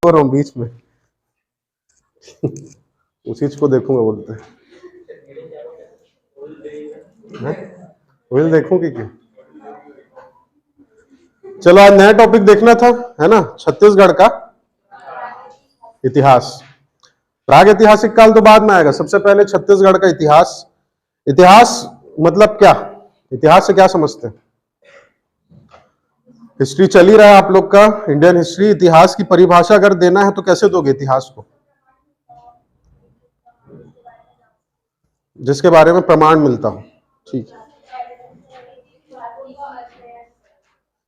हो रहा हूँ बीच में उसी चीज को देखूंगा बोलते हैं। व्हील देखूं कि क्या? चलो आज नया टॉपिक देखना था, है ना, छत्तीसगढ़ का इतिहास। प्राग ऐतिहासिक काल तो बाद में आएगा, सबसे पहले छत्तीसगढ़ का इतिहास। इतिहास मतलब क्या? इतिहास से क्या समझते हैं? हिस्ट्री चल ही रहा है आप लोग का, इंडियन हिस्ट्री। इतिहास की परिभाषा अगर देना है तो कैसे दोगे इतिहास को? जिसके बारे में प्रमाण मिलता हो। ठीक है,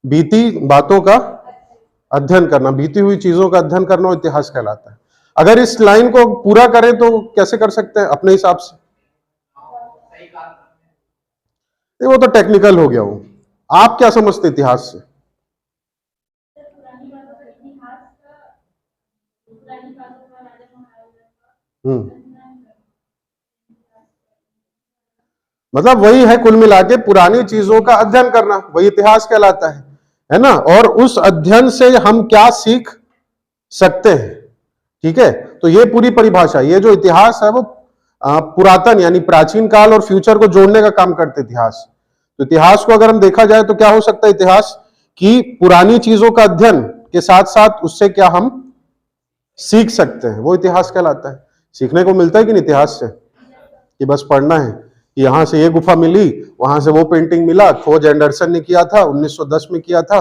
बीती बातों का अध्ययन करना, बीती हुई चीजों का अध्ययन करना इतिहास कहलाता है। अगर इस लाइन को पूरा करें तो कैसे कर सकते हैं अपने हिसाब से? वो तो टेक्निकल हो गया। वो आप क्या समझते इतिहास से? मतलब वही है, कुल मिला के पुरानी चीजों का अध्ययन करना, वही इतिहास कहलाता है ना। और उस अध्ययन से हम क्या सीख सकते हैं, ठीक है। तो ये पूरी परिभाषा, ये जो इतिहास है वो पुरातन यानी प्राचीन काल और फ्यूचर को जोड़ने का काम करते इतिहास। तो इतिहास को अगर हम देखा जाए तो क्या हो सकता है इतिहास की पुरानी चीजों का अध्ययन के साथ साथ उससे क्या हम सीख सकते हैं, वो इतिहास कहलाता है। सीखने को मिलता है कि नहीं इतिहास से? कि बस पढ़ना है कि यहां से ये गुफा मिली, वहां से वो पेंटिंग मिला, खोज एंडरसन ने किया था, 1910 में किया था।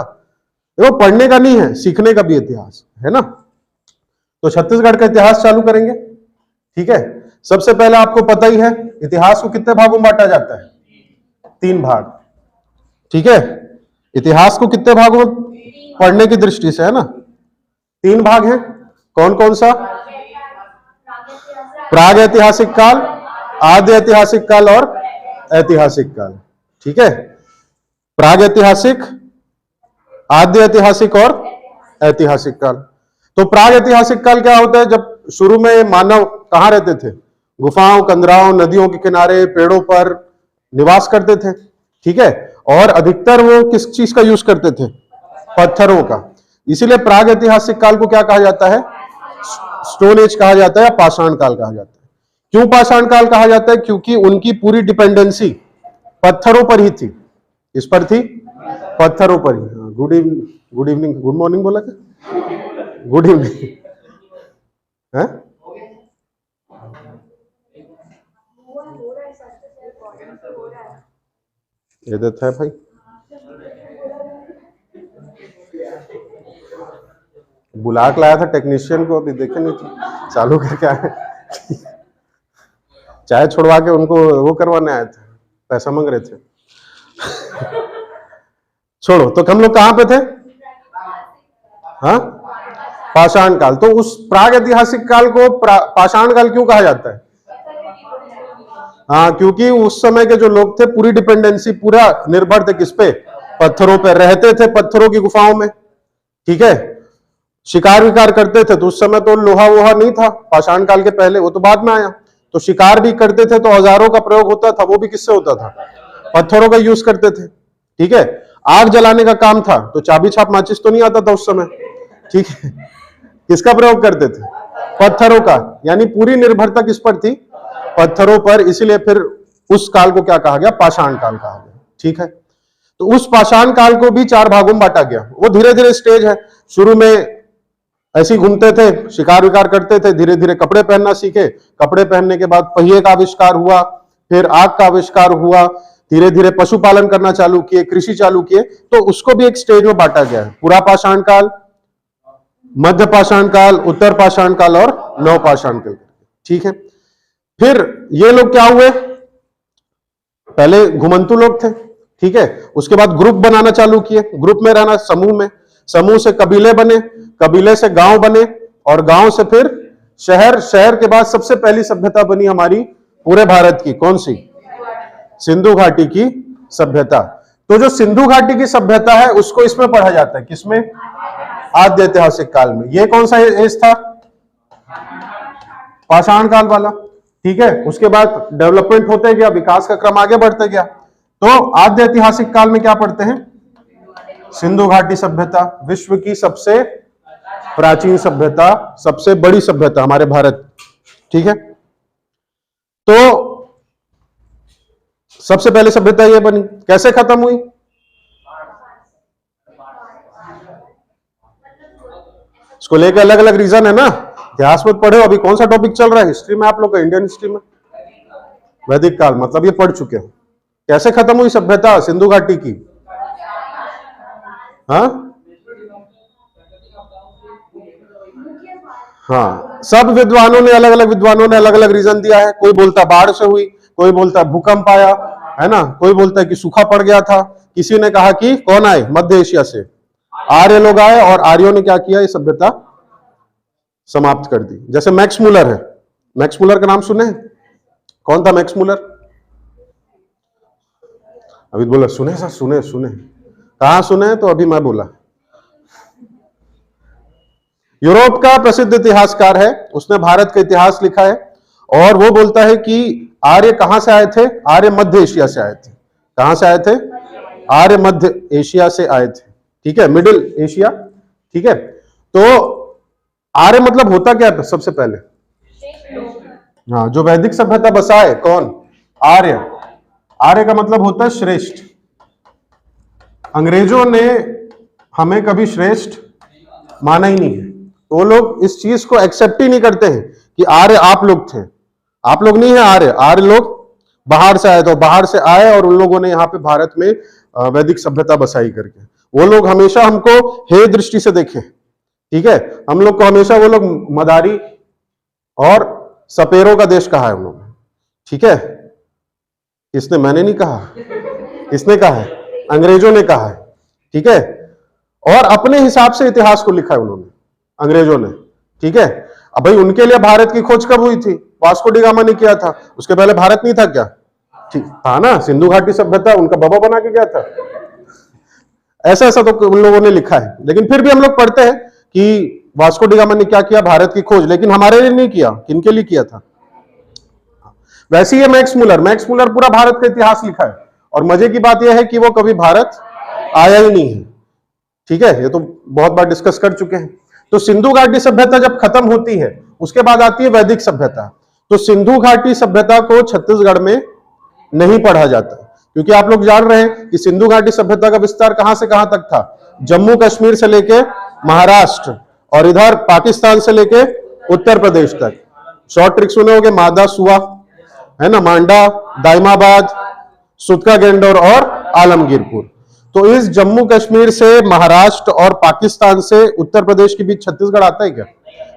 वो पढ़ने का नहीं है, सीखने का भी इतिहास है ना। तो छत्तीसगढ़ का इतिहास चालू करेंगे, ठीक है। सबसे पहले आपको पता ही है इतिहास को कितने भागों में बांटा जाता है? 3 भाग, ठीक है। इतिहास को कितने भागों में पढ़ने की दृष्टि से, है ना? 3 भाग हैं। कौन कौन सा? प्राग ऐतिहासिक काल, आद्य ऐतिहासिक काल और ऐतिहासिक काल, ठीक है। प्राग ऐतिहासिक, आद्य ऐतिहासिक और ऐतिहासिक काल। तो प्राग ऐतिहासिक काल क्या होता है? जब शुरू में मानव कहां रहते थे? गुफाओं, कंदराओं, नदियों के किनारे, पेड़ों पर निवास करते थे, ठीक है। और अधिकतर वो किस चीज का यूज करते थे? पत्थरों का। इसीलिए प्राग ऐतिहासिक काल को क्या कहा जाता है? स्टोन एज कहा जाता है या पाषाण काल कहा जाता है। क्यों पाषाण काल कहा जाता है? क्योंकि उनकी पूरी डिपेंडेंसी पत्थरों पर ही थी। इस पर थी? पत्थरों पर ही। गुड इवनिंग, गुड मॉर्निंग बोला क्या? गुड इवनिंग है। ये देता है भाई, बुला के लाया था टेक्नीशियन को, अभी देखे नहीं थे, चालू करके आए। चाय छोड़वा के उनको वो करवाने आए थे, पैसा मांग रहे थे। छोड़ो, तो हम लोग कहां पे थे? हाँ, पाषाण काल। तो उस प्राग ऐतिहासिक काल को पाषाण काल क्यों कहा जाता है? हाँ, क्योंकि उस समय के जो लोग थे पूरी डिपेंडेंसी, पूरा निर्भर थे किस पे? पत्थरों पे। रहते थे पत्थरों की गुफाओं में, ठीक है। शिकार विकार करते थे, तो उस समय तो लोहा वोहा नहीं था, पाषाण काल के पहले, वो तो बाद में आया। तो शिकार भी करते थे, तो औजारों का प्रयोग होता था, वो भी किससे होता था? पत्थरों का यूज करते थे, ठीक है। आग जलाने का काम था, तो चाबी छाप माचिस तो नहीं आता था उस समय, ठीक है। किसका प्रयोग करते थे? पत्थरों का। यानी पूरी निर्भरता किस पर थी? पत्थरों पर। इसीलिए फिर उस काल को क्या कहा गया? पाषाण काल कहा गया, ठीक है। तो उस पाषाण काल को भी 4 भागों में बांटा गया। वो धीरे धीरे स्टेज है। शुरू में ऐसे घूमते थे, शिकार विकार करते थे, धीरे धीरे कपड़े पहनना सीखे, कपड़े पहनने के बाद पहिए का आविष्कार हुआ, फिर आग का आविष्कार हुआ, धीरे धीरे पशुपालन करना चालू किए, कृषि चालू किए। तो उसको भी एक स्टेज में बांटा गया है, पूरा पाषाण काल, मध्य पाषाण काल, उत्तर पाषाण काल और नव पाषाण काल, ठीक है। फिर ये लोग क्या हुए? पहले घुमंतु लोग थे, ठीक है। उसके बाद ग्रुप बनाना चालू किए, ग्रुप में रहना, समूह में, समूह से कबीले बने, कबीले से गांव बने, और गांव से फिर शहर, शहर के बाद सबसे पहली सभ्यता बनी हमारी पूरे भारत की। कौन सी? सिंधु घाटी की सभ्यता। तो जो सिंधु घाटी की सभ्यता है उसको इसमें पढ़ा जाता है, किसमें? आद्य ऐतिहासिक काल में। ये कौन सा एज था? पाषाण काल वाला, ठीक है। उसके बाद डेवलपमेंट होते गया, विकास का क्रम आगे बढ़ते गया। तो आद्य ऐतिहासिक काल में क्या पढ़ते हैं? सिंधु घाटी सभ्यता, विश्व की सबसे प्राचीन सभ्यता, सबसे बड़ी सभ्यता हमारे भारत, ठीक है। तो सबसे पहले सभ्यता ये बनी, कैसे खत्म हुई? इसको लेकर अलग अलग रीजन है ना, इतिहास में पढ़े हो। अभी कौन सा टॉपिक चल रहा है हिस्ट्री में आप लोग का, इंडियन हिस्ट्री में? वैदिक काल, मतलब ये पढ़ चुके हो। कैसे खत्म हुई सभ्यता सिंधु घाटी की? हाँ हाँ, सब विद्वानों ने, अलग अलग विद्वानों ने अलग अलग रीजन दिया है। कोई बोलता बाढ़ से हुई, कोई बोलता भूकंप आया, है ना, कोई बोलता है कि सूखा पड़ गया था, किसी ने कहा कि कौन आए, मध्य एशिया से आर्य लोग आए और आर्यों ने क्या किया, ये सभ्यता समाप्त कर दी। जैसे मैक्स मुलर है, मैक्स मुलर का नाम सुने? कौन था मैक्स मुलर? अभी बोला सुने सर, सुने सुने, कहां सुने? तो अभी मैं बोला। यूरोप का प्रसिद्ध इतिहासकार है, उसने भारत का इतिहास लिखा है और वो बोलता है कि आर्य कहां से आए थे? आर्य मध्य एशिया से आए थे। कहां से आए थे? आर्य मध्य एशिया से आए थे, ठीक है, मिडिल एशिया, ठीक है। तो आर्य मतलब होता क्या था सबसे पहले? हाँ, जो वैदिक सभ्यता बसाए, कौन? आर्य। आर्य का मतलब होता है श्रेष्ठ। अंग्रेजों ने हमें कभी श्रेष्ठ माना ही नहीं है, तो वो लोग इस चीज को एक्सेप्ट ही नहीं करते हैं कि आर्य आप लोग थे। आप लोग नहीं है आर्य, आर्य लोग बाहर से आए, तो बाहर से आए और उन लोगों ने यहाँ पे भारत में वैदिक सभ्यता बसाई करके। वो लोग हमेशा हमको हे दृष्टि से देखे, ठीक है। हम लोग को हमेशा वो लोग मदारी और सपेरों का देश कहा है उन्होंने, ठीक है। किसने? मैंने नहीं कहा, किसने कहा है? अंग्रेजों ने कहा है, ठीक है। और अपने हिसाब से इतिहास को लिखा है उन्होंने, अंग्रेजों ने, ठीक है। अब भाई उनके लिए भारत की खोज कब हुई थी? वास्को डी गामा ने किया था, उसके पहले भारत नहीं था क्या? ठीक था ना, सिंधु घाटी सभ्यता उनका बाबा बना के गया था। ऐसा ऐसा तो उन लोगों ने लिखा है, लेकिन फिर भी हम लोग पढ़ते हैं कि वास्को डी गामा ने क्या किया, भारत की खोज, लेकिन हमारे लिए नहीं किया, किनके लिए किया था? वैसे ही मैक्स मुलर, मैक्स मुलर पूरा भारत का इतिहास लिखा है और मजे की बात यह है कि वो कभी भारत आया ही नहीं है, ठीक है। ये तो बहुत बार डिस्कस कर चुके हैं। तो सिंधु घाटी सभ्यता जब खत्म होती है, उसके बाद आती है वैदिक सभ्यता। तो सिंधु घाटी सभ्यता को छत्तीसगढ़ में नहीं पढ़ा जाता, क्योंकि आप लोग जान रहे हैं कि सिंधु घाटी सभ्यता का विस्तार कहां से कहां तक था? जम्मू कश्मीर से लेके महाराष्ट्र और इधर पाकिस्तान से लेके उत्तर प्रदेश तक। शॉर्ट ट्रिक सुने होंगे, मादा सुआ, है ना, मांडा, दाइमाबाद, सुतका गेंडोर और आलमगीरपुर। तो इस जम्मू कश्मीर से महाराष्ट्र और पाकिस्तान से उत्तर प्रदेश के बीच छत्तीसगढ़ आता है क्या?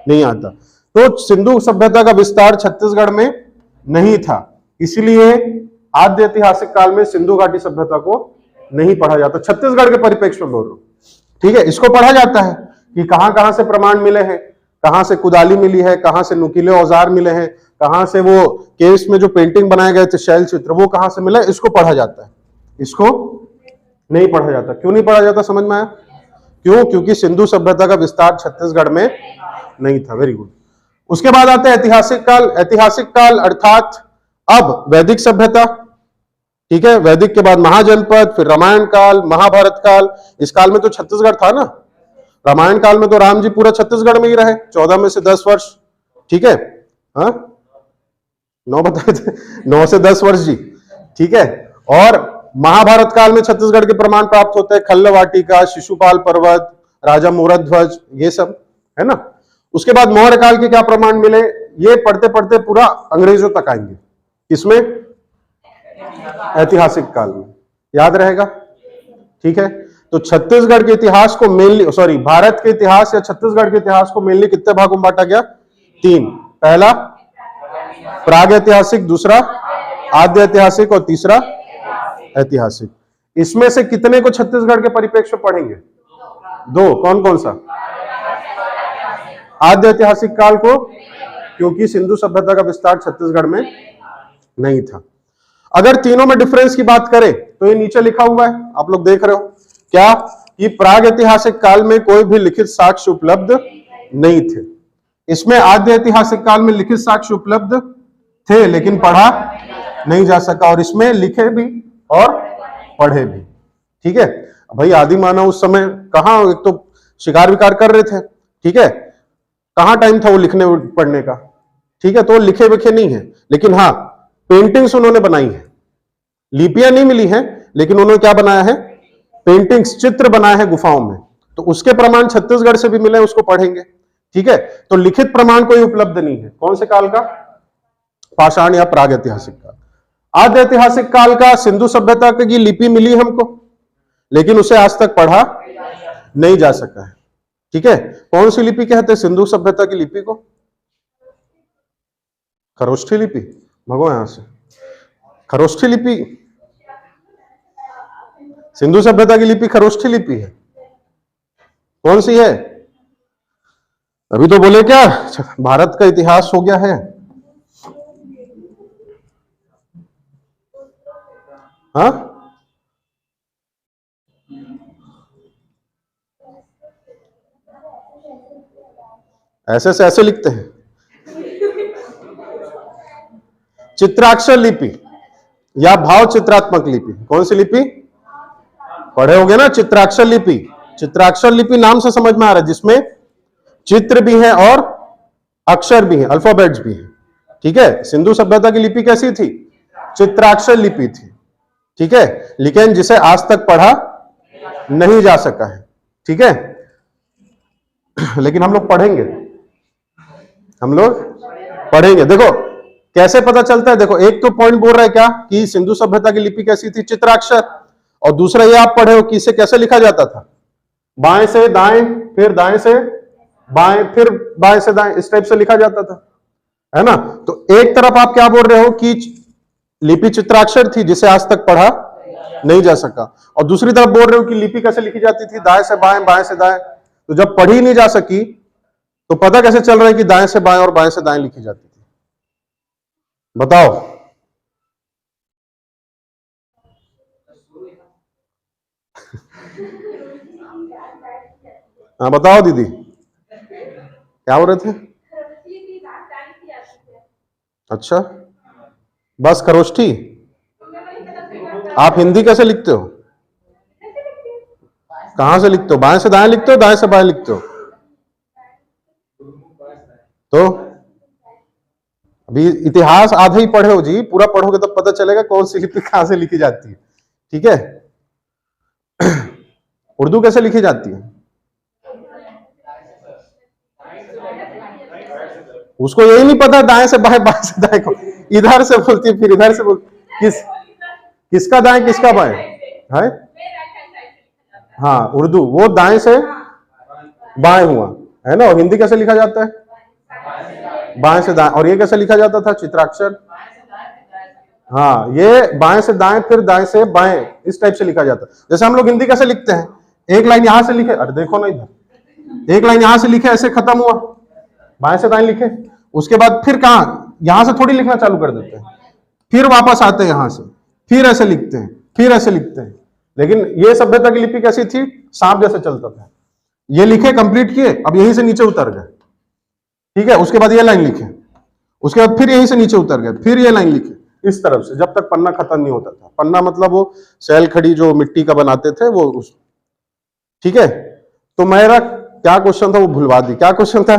नहीं आता। तो सिंधु सभ्यता का विस्तार छत्तीसगढ़ में नहीं था, इसलिए आद्य ऐतिहासिक काल में सिंधु घाटी सभ्यता को नहीं पढ़ा जाता। छत्तीसगढ़ के परिप्रेक्ष्य में बोल रहा हूं, ठीक है। इसको पढ़ा जाता है कि कहां कहां से प्रमाण मिले हैं, कहां से कुदाली मिली है, कहां से नुकीले औजार मिले हैं, कहां से वो केव्स में जो पेंटिंग बनाए गए थे शैल चित्र, वो कहां से मिला, इसको पढ़ा जाता है। इसको नहीं पढ़ा जाता। क्यों नहीं पढ़ा जाता, समझ में आया? क्यों? क्योंकि सिंधु सभ्यता का विस्तार छत्तीसगढ़ में नहीं था। Very good. उसके बाद आता है ऐतिहासिक काल। ऐतिहासिक काल अर्थात अब वैदिक सभ्यता, ठीक है। वैदिक के बाद महाजनपद, फिर रामायण काल, महाभारत काल। इस काल में तो छत्तीसगढ़ था ना। रामायण काल में तो राम जी पूरा छत्तीसगढ़ में ही रहे, 14 में से 10 वर्ष, ठीक है। हाँ, 9 बताए थे, 9 से 10 वर्ष जी, ठीक है। और महाभारत काल में छत्तीसगढ़ के प्रमाण प्राप्त होते हैं, खल्ल वाटिका, शिशुपाल पर्वत, राजा मोरध्वज, ये सब, है ना। उसके बाद मौर्य काल के क्या प्रमाण मिले, ये पढ़ते पढ़ते पूरा अंग्रेजों तक आएंगे। इसमें ऐतिहासिक काल में याद रहेगा, ठीक है। तो छत्तीसगढ़ के इतिहास को मेनली, सॉरी, भारत के इतिहास या छत्तीसगढ़ के इतिहास को मेनली कितने भागों में बांटा गया? 3। पहला प्राग ऐतिहासिक, दूसरा आद्य ऐतिहासिक और तीसरा ऐतिहासिक। इसमें से कितने को छत्तीसगढ़ के परिप्रेक्ष्य पढ़ेंगे? 2। कौन कौन सा? आद्य ऐतिहासिक काल को, क्योंकि सिंधु सभ्यता का विस्तार छत्तीसगढ़ में नहीं था। अगर तीनों में डिफरेंस की बात करें तो ये नीचे लिखा हुआ है, आप लोग देख रहे हो क्या, कि प्राग ऐतिहासिक काल में कोई भी लिखित साक्ष्य उपलब्ध नहीं थे। इसमें आद्य ऐतिहासिक काल में लिखित साक्ष्य उपलब्ध थे, लेकिन पढ़ा नहीं जा सका, और इसमें लिखे भी और पढ़े भी, ठीक है। भाई आदि मानव उस समय कहां, एक तो शिकार विकार कर रहे थे, ठीक है, कहां टाइम था वो लिखने पढ़ने का, ठीक है, तो वो लिखे विखे नहीं है, लेकिन हाँ पेंटिंग्स उन्होंने बनाई है, लिपियां नहीं मिली है, लेकिन उन्होंने क्या बनाया है, पेंटिंग्स, चित्र बनाए हैं गुफाओं में, तो उसके प्रमाण छत्तीसगढ़ से भी मिले, उसको पढ़ेंगे। ठीक है, तो लिखित प्रमाण कोई उपलब्ध नहीं है, कौन से काल का, पाषाण या प्राग ऐतिहासिक काल। आद्य ऐतिहासिक काल का सिंधु सभ्यता की लिपि मिली हमको, लेकिन उसे आज तक पढ़ा नहीं जा सका है। ठीक है, कौन सी लिपि कहते हैं सिंधु सभ्यता की लिपि को, खरोष्ठी लिपि, भगो यहां से, खरोष्ठी लिपि, सिंधु सभ्यता की लिपि खरोष्ठी लिपि है, कौन सी है, अभी तो बोले क्या भारत का इतिहास हो गया है, हाँ, ऐसे से ऐसे लिखते हैं, चित्राक्षर लिपि या भाव चित्रात्मक लिपि, कौन सी लिपि, पढ़े होगे ना, चित्राक्षर लिपि, चित्राक्षर लिपि नाम से समझ में आ रहा है, जिसमें चित्र भी है और अक्षर भी है, अल्फाबेट्स भी है। ठीक है, सिंधु सभ्यता की लिपि कैसी थी, चित्राक्षर लिपि थी। ठीक है, लेकिन जिसे आज तक पढ़ा नहीं जा सका है। ठीक है, लेकिन हम लोग पढ़ेंगे, हम लोग पढ़ेंगे। देखो कैसे पता चलता है, देखो एक तो पॉइंट बोल रहा है क्या कि सिंधु सभ्यता की लिपि कैसी थी, चित्राक्षर, और दूसरा ये आप पढ़े हो कि इसे कैसे लिखा जाता था, बाएं से दाएं, फिर दाएं से बाएं, फिर बाएं से दाएं, इस टाइप से लिखा जाता था, है ना। तो एक तरफ आप क्या बोल रहे हो कि लिपि चित्राक्षर थी जिसे आज तक पढ़ा नहीं जा सका, और दूसरी तरफ बोल रहे हो कि लिपि कैसे लिखी जाती थी, दाएं से बाएं, बाएं से दाएं। तो जब पढ़ी नहीं जा सकी तो पता कैसे चल रहा है कि दाएं से बाएं और बाएं से दाएं लिखी जाती थी, बताओ। हाँ बताओ दीदी, क्या हो रहे थे, अच्छा, बस खरोष्ठी, आप हिंदी कैसे लिखते हो, कहां से लिखते हो, बाएं से दाएं लिखते हो, दाएं से बाएं लिखते हो, तो अभी इतिहास आधा ही पढ़े हो जी, पूरा पढ़ोगे तो पता चलेगा कौन सी लिपि कहां से लिखी जाती है। ठीक है, उर्दू कैसे लिखी जाती है, उसको यही नहीं पता, दाएं से बाएं, बाएं से दाएं को इधर से बोलती है, फिर इधर से बोलती, किसका दाएं किसका बाएं है, हाँ उर्दू वो दाएं से बाएं हुआ, है ना, और हिंदी कैसे लिखा जाता है, बाएं से दाएं, और ये कैसे लिखा जाता था, चित्राक्षर, हाँ ये बाएं से दाएं फिर दाएं से बाएं, इस टाइप से लिखा जाता है। जैसे हम लोग हिंदी कैसे लिखते हैं, एक लाइन यहां से लिखे, अरे देखो ना इधर, एक लाइन यहां से लिखे, ऐसे खत्म हुआ, बाएं से दाएं लिखे, उसके बाद फिर कहां, यहां से थोड़ी लिखना चालू कर देते हैं, फिर वापस आते हैं यहां से, फिर ऐसे लिखते हैं, फिर ऐसे लिखते हैं। लेकिन ये सभ्यता की लिपि कैसी थी, सांप जैसे चलता था, ये लिखे कंप्लीट किए, अब यहीं से नीचे उतर गए, ठीक है, उसके बाद ये लाइन लिखे, उसके बाद फिर यहीं से नीचे उतर गए, फिर ये लाइन लिखे, इस तरफ से, जब तक पन्ना खत्म नहीं होता था। पन्ना मतलब वो सैल खड़ी जो मिट्टी का बनाते थे वो उस, ठीक है। तो मेरा क्या क्वेश्चन था वो भुलवा दी, क्या क्वेश्चन था,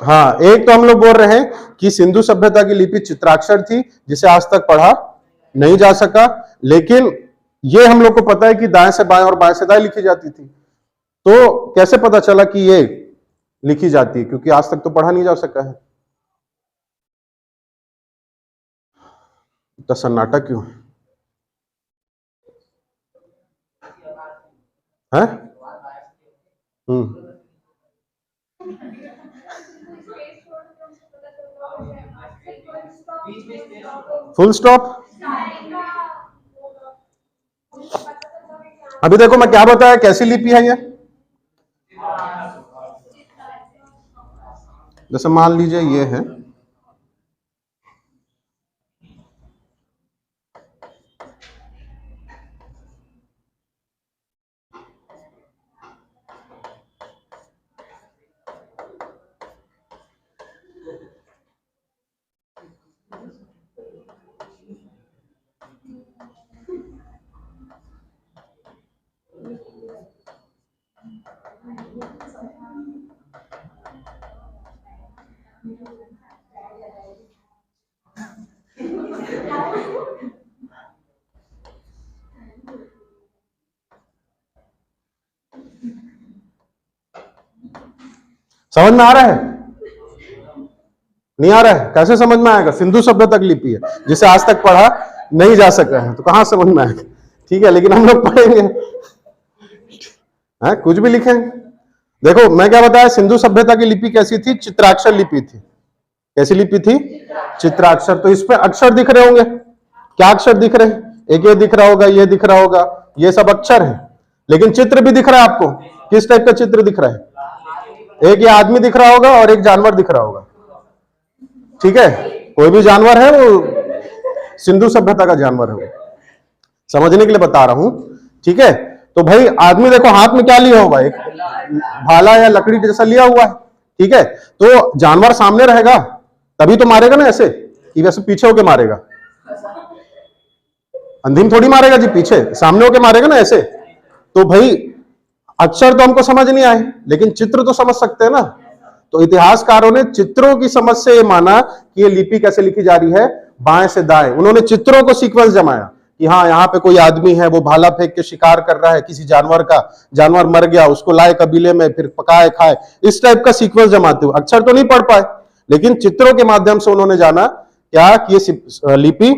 हाँ एक तो हम लोग बोल रहे हैं कि सिंधु सभ्यता की लिपि चित्राक्षर थी जिसे आज तक पढ़ा नहीं जा सका, लेकिन ये हम लोग को पता है कि दाएं से बाएं और बाएं से दाएं लिखी जाती थी। तो कैसे पता चला कि ये लिखी जाती है, क्योंकि आज तक तो पढ़ा नहीं जा सका है। तो सन्नाटा क्यों है, फुल स्टॉप, अभी देखो मैं क्या बताया, कैसी लिपि है ये, जैसे मान लीजिए ये है, समझ में आ रहा है? नहीं आ रहा है? कैसे समझ में आएगा? सिंधु सभ्यता की लिपि है, जिसे आज तक पढ़ा नहीं जा सका है, तो कहां समझ में आएगा? ठीक है, लेकिन हम लोग पढ़ेंगे। कुछ भी लिखें। देखो मैं क्या बताया, सिंधु सभ्यता की लिपि कैसी थी? चित्राक्षर लिपि थी। कैसी लिपि थी? चित्राक्षर। तो इस पे अक्षर दिख रहे होंगे। क्या अक्षर दिख रहे हैं? एक ये दिख रहा होगा, ये दिख रहा होगा, ये सब अक्षर है। लेकिन चित्र भी दिख रहा है आपको। किस टाइप का चित्र दिख रहा है? एक ये आदमी दिख रहा होगा और एक जानवर दिख रहा होगा। ठीक है, कोई भी जानवर है वो सिंधु सभ्यता का जानवर है वो। समझने के लिए बता रहा हूं। ठीक है, तो भाई आदमी देखो हाथ में क्या लिया होगा? एक भाला या लकड़ी जैसा लिया हुआ है। ठीक है, तो जानवर सामने रहेगा तभी तो मारेगा ना, ऐसे कि वैसे पीछे होके मारेगा। अंधीम थोड़ी मारेगा जी, पीछे सामने होके मारेगा ना ऐसे। तो भाई अक्षर तो हमको समझ नहीं आए, लेकिन चित्र तो समझ सकते हैं ना। तो इतिहासकारों ने चित्रों की समझ से ये माना कि ये लिपि कैसे लिखी जा रही है, बाएं से दाएं। उन्होंने चित्रों को सीक्वेंस जमाया कि हाँ यहाँ पे कोई आदमी है, वो भाला फेंक के शिकार कर रहा है किसी जानवर का, जानवर मर गया, उसको लाए कबीले में, फिर पकाए खाए, इस टाइप का सीक्वेंस जमाते हुए। अक्षर तो नहीं पढ़ पाए, लेकिन चित्रों के माध्यम से उन्होंने जाना क्या कि ये लिपि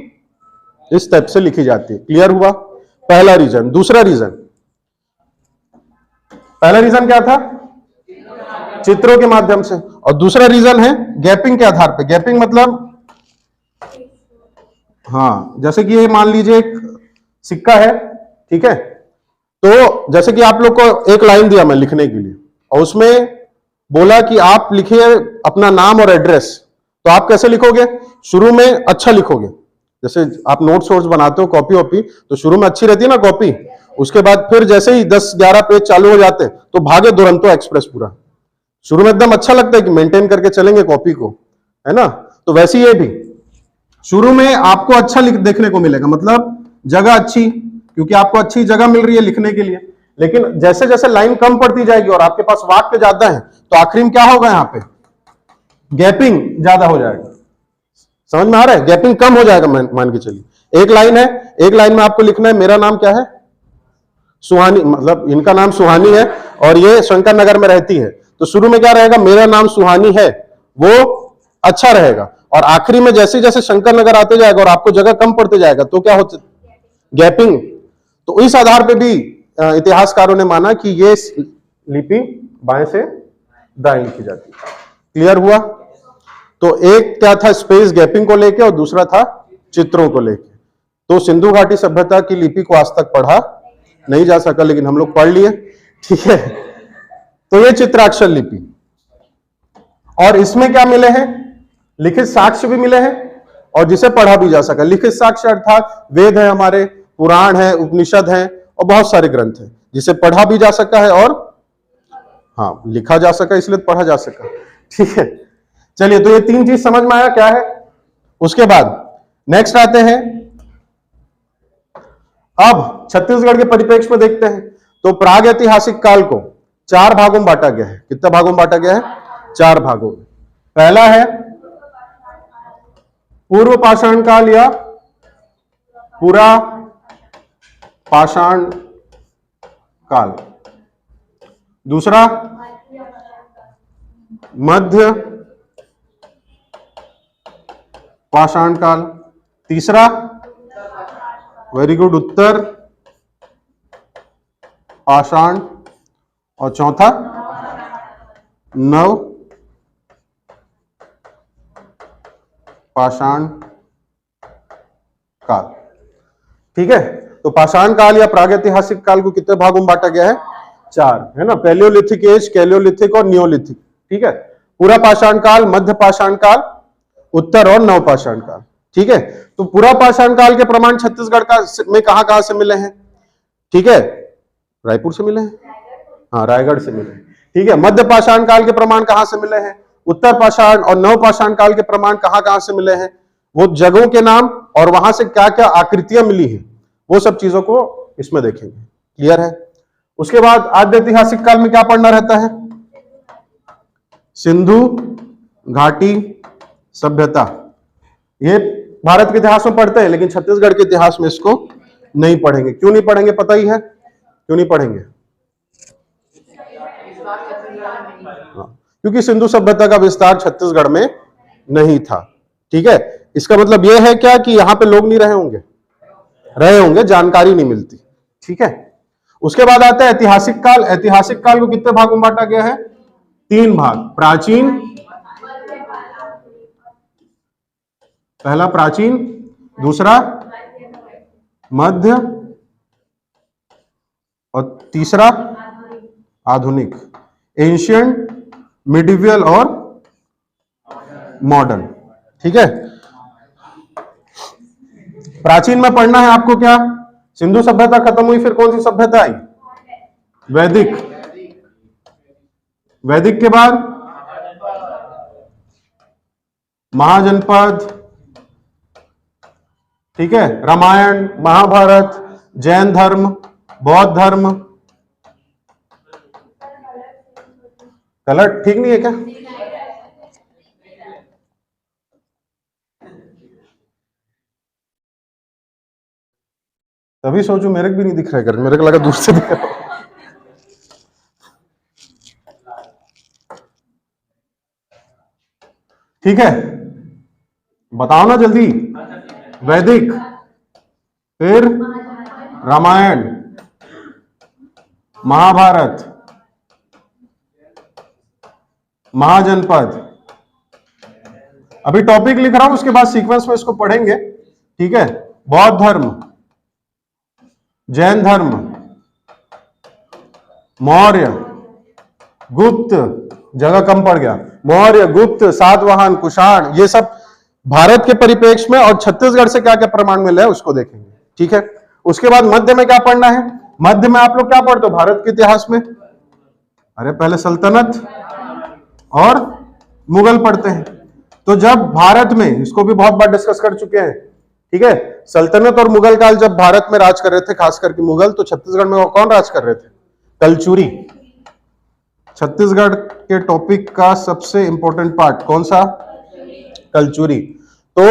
इस टाइप से लिखी जाती है। क्लियर हुआ? पहला रीजन। दूसरा रीजन, पहला रीजन क्या था? चित्रों के माध्यम से। और दूसरा रीजन है गैपिंग के आधार पे। गैपिंग मतलब हाँ, जैसे कि ये मान लीजिए एक सिक्का है, ठीक है, तो जैसे कि आप लोग को एक लाइन दिया मैं लिखने के लिए, और उसमें बोला कि आप लिखिए अपना नाम और एड्रेस। तो आप कैसे लिखोगे? शुरू में अच्छा लिखोगे, जैसे आप नोट्स वोट्स बनाते हो, कॉपी वॉपी, तो शुरू में अच्छी रहती है ना कॉपी। उसके बाद फिर जैसे ही 10-11 पेज चालू हो जाते हैं तो भागे दुरंतो एक्सप्रेस पूरा। शुरू में एकदम अच्छा लगता है कि मेंटेन करके चलेंगे कॉपी को, है ना। तो वैसे ये भी शुरू में आपको अच्छा देखने को मिलेगा, मतलब जगह अच्छी, क्योंकि आपको अच्छी जगह मिल रही है लिखने के लिए। लेकिन जैसे जैसे लाइन कम पड़ती जाएगी और आपके पास वाक्य ज्यादा है, तो आखिरी में क्या होगा? यहाँ पे गैपिंग ज्यादा हो जाएगा। समझ में आ रहा है? गैपिंग कम हो जाएगा। मान के चलिए एक लाइन है, एक लाइन में आपको लिखना है मेरा नाम क्या है? सुहानी, मतलब इनका नाम सुहानी है और ये शंकर नगर में रहती है। तो शुरू में क्या रहेगा? मेरा नाम सुहानी है, वो अच्छा रहेगा। और आखिरी में जैसे जैसे शंकर नगर आते जाएगा और आपको जगह कम पड़ते जाएगा तो क्या होता? गैपिंग। तो इस आधार पे भी इतिहासकारों ने माना कि ये लिपि बाएं से दाएं लिखी जाती है। क्लियर हुआ? तो एक क्या था स्पेस गैपिंग को लेके और दूसरा था चित्रों को लेके। तो सिंधु घाटी सभ्यता की लिपि को आज तक पढ़ा नहीं जा सका, लेकिन हम लोग पढ़ लिए। ठीक है, तो ये चित्राक्षर लिपि, और इसमें क्या मिले हैं? लिखित साक्ष्य भी मिले हैं और जिसे पढ़ा भी जा सका। लिखित साक्ष्य अर्थात वेद है, हमारे पुराण है, उपनिषद है और बहुत सारे ग्रंथ हैं जिसे पढ़ा भी जा सका है और हाँ लिखा जा सका, इसलिए पढ़ा जा सका। ठीक है, चलिए, तो ये तीन चीज समझ में आया क्या है। उसके बाद नेक्स्ट आते हैं, अब छत्तीसगढ़ के परिप्रेक्ष्य में देखते हैं। तो प्राग ऐतिहासिक काल को 4 भागों में बांटा गया है। कितने भागों में बांटा गया है? 4 भागों में। पहला है पूर्व पाषाण काल या पूरा पाषाण काल। दूसरा मध्य पाषाण काल। तीसरा वेरी गुड उत्तर पाषाण। और चौथा नव पाषाण काल। ठीक है, तो पाषाण काल या प्रागैतिहासिक काल को कितने भागों में बांटा गया है? 4, है ना। पैलियोलिथिक एज, कैलियोलिथिक और नियोलिथिक। ठीक है, पूरा पाषाण काल, मध्य पाषाण काल, उत्तर और नव पाषाण काल। ठीक है, तो पूरा पाषाण काल के प्रमाण छत्तीसगढ़ का में कहां से मिले हैं? ठीक है, रायपुर से मिले हैं, हाँ रायगढ़ से मिले हैं। ठीक है, मध्य पाषाण काल के प्रमाण कहां से मिले हैं? उत्तर पाषाण और नव पाषाण काल के प्रमाण कहां से मिले हैं? वो जगहों के नाम और वहां से क्या क्या आकृतियां मिली है, वो सब चीजों को इसमें देखेंगे। क्लियर है? उसके बाद आद्य ऐतिहासिक काल में क्या पढ़ना रहता है? सिंधु घाटी सभ्यता। ये भारत के इतिहास में पढ़ते हैं, लेकिन छत्तीसगढ़ के इतिहास में इसको नहीं पढ़ेंगे। क्यों नहीं पढ़ेंगे पता ही है? क्यों नहीं पढ़ेंगे? क्योंकि सिंधु सभ्यता का विस्तार छत्तीसगढ़ में नहीं था। ठीक है, इसका मतलब यह है क्या कि यहां पे लोग नहीं रहे होंगे, जानकारी नहीं मिलती। ठीक है, उसके बाद आता है ऐतिहासिक काल। ऐतिहासिक काल को कितने भागों में बांटा गया है? 3 भाग। प्राचीन, पहला प्राचीन, दूसरा मध्य और तीसरा आधुनिक। एंशियंट, मिडिवियल और मॉडर्न। ठीक है, प्राचीन में पढ़ना है आपको क्या? सिंधु सभ्यता खत्म हुई, फिर कौन सी सभ्यता आई? वैदिक। वैदिक के बाद महाजनपद। ठीक है, रामायण, महाभारत, जैन धर्म, बौद्ध धर्म। कलर ठीक नहीं है क्या? तभी सोचू मेरे को भी नहीं दिख रहा है, मेरे को लगा दूर से दिख रहा है। ठीक है, बताओ ना जल्दी। वैदिक, फिर रामायण, महाभारत, महाजनपद। अभी टॉपिक लिख रहा हूं, उसके बाद सीक्वेंस में इसको पढ़ेंगे। ठीक है, बौद्ध धर्म, जैन धर्म, मौर्य, गुप्त, जगह कम पड़ गया, मौर्य, गुप्त, सातवाहन, कुषाण, ये सब भारत के परिप्रेक्ष्य में और छत्तीसगढ़ से क्या क्या प्रमाण मिले हैं उसको देखेंगे। ठीक है, उसके बाद मध्य में क्या पढ़ना है? मध्य में आप लोग क्या पढ़ते हो भारत के इतिहास में? अरे पहले सल्तनत और मुगल पढ़ते हैं। तो जब भारत में, इसको भी बहुत बार डिस्कस कर चुके हैं। ठीक है, सल्तनत और मुगल काल जब भारत में राज कर रहे थे, खास करके मुगल, तो छत्तीसगढ़ में कौन राज कर रहे थे? कलचुरी। छत्तीसगढ़ के टॉपिक का सबसे इंपॉर्टेंट पार्ट कौन सा? कलचुरी। तो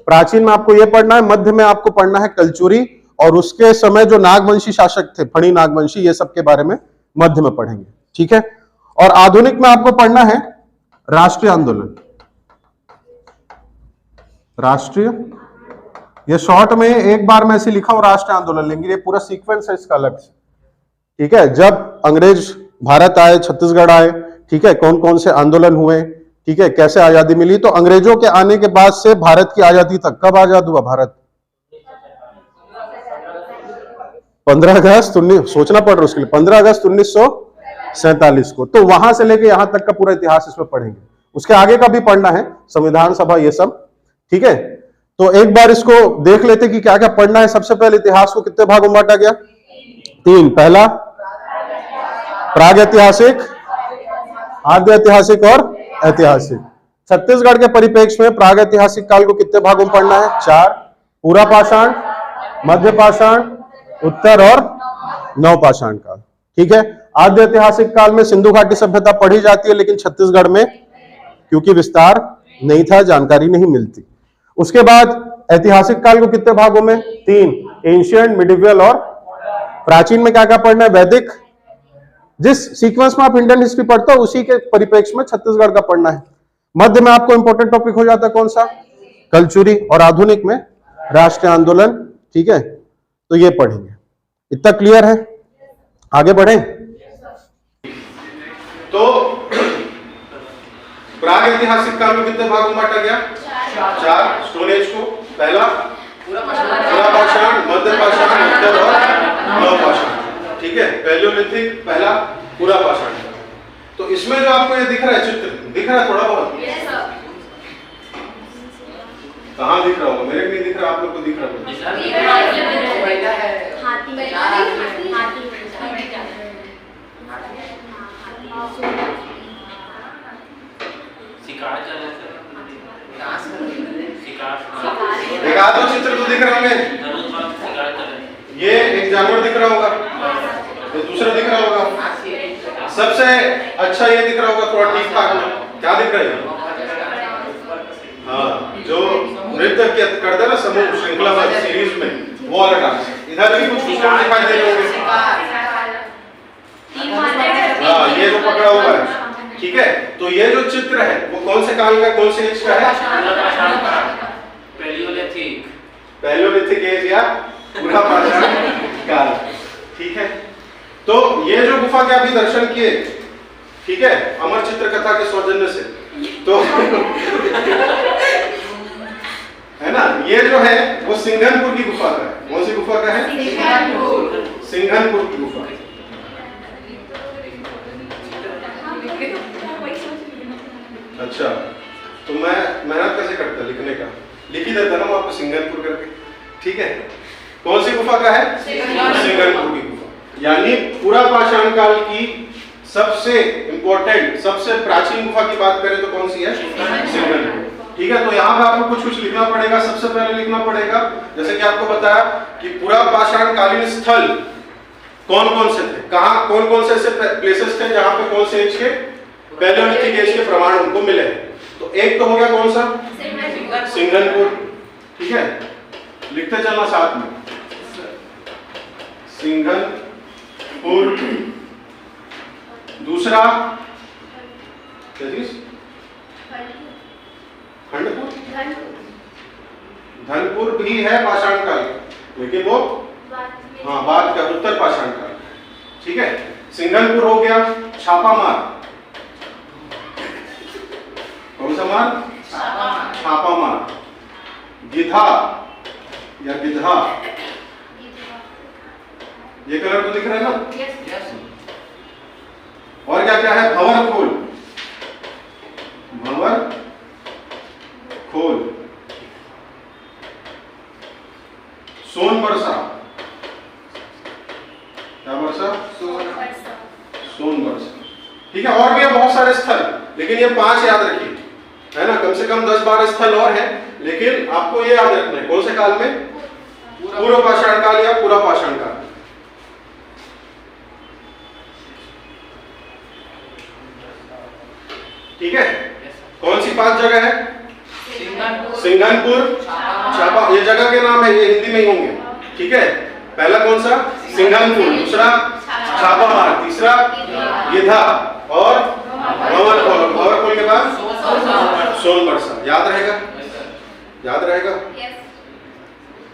प्राचीन में आपको यह पढ़ना है, मध्य में आपको पढ़ना है कलचुरी, और उसके समय जो नागवंशी शासक थे, फणी नागवंशी, ये सब के बारे में मध्य में पढ़ेंगे। ठीक है, और आधुनिक में आपको पढ़ना है राष्ट्रीय आंदोलन। राष्ट्रीय, ये शॉर्ट में एक बार मैं ऐसे लिखा हूं राष्ट्रीय आंदोलन, लेकिन ये पूरा सीक्वेंस है इसका अलग से। ठीक है, जब अंग्रेज भारत आए, छत्तीसगढ़ आए, ठीक है, कौन कौन से आंदोलन हुए, ठीक है, कैसे आजादी मिली। तो अंग्रेजों के आने के बाद से भारत की आजादी तक, कब आजाद हुआ भारत? 15 अगस्त 19, सोचना पड़ रहा है उसके लिए, 15 अगस्त 1947 को। तो वहां से लेके यहां तक का पूरा इतिहास इसमें पढ़ेंगे। उसके आगे का भी पढ़ना है, संविधान सभा, ये सब। ठीक है, तो एक बार इसको देख लेते कि क्या क्या पढ़ना है। सबसे पहले इतिहास को कितने भागों में बांटा गया? 3। पहला प्राग ऐतिहासिक, आद्य ऐतिहासिक और ऐतिहासिक। छत्तीसगढ़ के परिप्रेक्ष्य में प्राग ऐतिहासिक काल को कितने भागों में पढ़ना है? 4। पूरा पाषाण, मध्य पाषाण, उत्तर और नवपाषाण काल। ठीक है, आद्य ऐतिहासिक काल में सिंधु घाटी सभ्यता पढ़ी जाती है, लेकिन छत्तीसगढ़ में क्योंकि विस्तार नहीं था, जानकारी नहीं मिलती। उसके बाद ऐतिहासिक काल को कितने भागों में? 3। एंशिएंट, मिडिवियल और प्राचीन में क्या क्या पढ़ना है? वैदिक। जिस सीक्वेंस में आप इंडियन हिस्ट्री पढ़ते हो उसी के परिप्रेक्ष्य में छत्तीसगढ़ का पढ़ना है। मध्य में आपको इंपॉर्टेंट टॉपिक हो जाता है कौन सा? कलचुरी। और आधुनिक में राष्ट्रीय आंदोलन। ठीक है, तो ये पढ़ेंगे। इतना क्लियर है? आगे बढ़े। तो प्राग ऐतिहासिक काल में कितने भागों में बांटा गया? 4। स्टोन एज को पहला पूरा पाषाण, मध्य पाषाण, उत्तर और नवपाषाण। ठीक है, पैलियोलिथिक पहला पूरा पाषाण। तो इसमें जो आपको ये दिख रहा है चित्र, दिख रहा है थोड़ा बहुत? कहाँ दिख रहा होगा? मेरे को नहीं दिख रहा, आप लोग को दिख रहा होगा? एक आधो चित्र तो दिख रहे होंगे। ये एक जानवर दिख रहा होगा, तो दूसरा दिख रहा होगा। सबसे अच्छा ये दिख रहा होगा, थोड़ा ठीक ठाक में। क्या दिख रहा है? हाँ, जो नृत्य करते ना समूह श्रृंखलाबद्ध सीरीज में, वो वाला डांस। इधर भी कुछ दूसरा दिखाई दे रहे होंगे। हाँ, ये जो पकड़ा हुआ है ठीक है, तो ये जो चित्र है वो कौन से काल का, कौन से एज का है? पैलियोलिथिक एज या पूरा पाषाण काल। ठीक है, तो ये जो गुफा के अभी दर्शन किए, ठीक है, अमर चित्र कथा के सौजन्य से, तो है ना, ये जो है वो सिंघनपुर की गुफा का है। कौन सी गुफा का है? सिंघनपुर की गुफा। अच्छा, तो मैं मेहनत कैसे करता लिखने का, लिख ही देता ना मैं आपको सिंघनपुर करके। ठीक है, कौन सी गुफा का है? सिंघनपुर की गुफा। यानी पूरा पाषाण काल की सबसे इंपॉर्टेंट, सबसे प्राचीन गुफा की बात करें तो कौन सी है? सिंघनपुर। ठीक है, तो यहाँ पे आपको कुछ लिखना पड़ेगा। सबसे पहले लिखना पड़ेगा, जैसे कि आपको बताया कि पूरा पाषाण कालीन स्थल कौन कौन से थे, कहाँ कौन कौन से ऐसे प्लेसेस थे जहाँ पे कौन से एज के, पैलियोलिथिक एज के प्रमाण उनको मिले। तो एक तो हो गया कौन सा? सिंघनपुर। ठीक है, लिखते चलना साथ में, सिंघनपुर। दूसरा क्या चीज? खंडपुर। धनपुर भी है पाषाण काल, लेकिन वो हाँ बाद का उत्तर पाषाण काल। ठीक है, सिंघनपुर हो गया। छापामार, कौन सा मार? छापामार। गिधा या गिधा, ये कलर तो दिख रहा है ना? और क्या क्या है? भंवर खोल, भंवर खोल। सोन बरसा, क्या बरसा? सोन बरसा। ठीक है, और भी है बहुत सारे स्थल, लेकिन ये 5 याद रखिए, है ना। कम से कम 10-12 स्थल और हैं, लेकिन आपको ये याद रखना है कौन से काल में? पूर्व पाषाण काल या पूरा पाषाण काल। ठीक है, कौन सी 5 जगह है? सिंघनपुर, छापा, ये जगह के नाम है, ये हिंदी में ही होंगे। ठीक है, पहला कौन सा? सिंघनपुर, दूसरा छापामार, तीसरा गिधा और भंवर खोल के बाद सोन बरसा। याद रहेगा? याद रहेगा?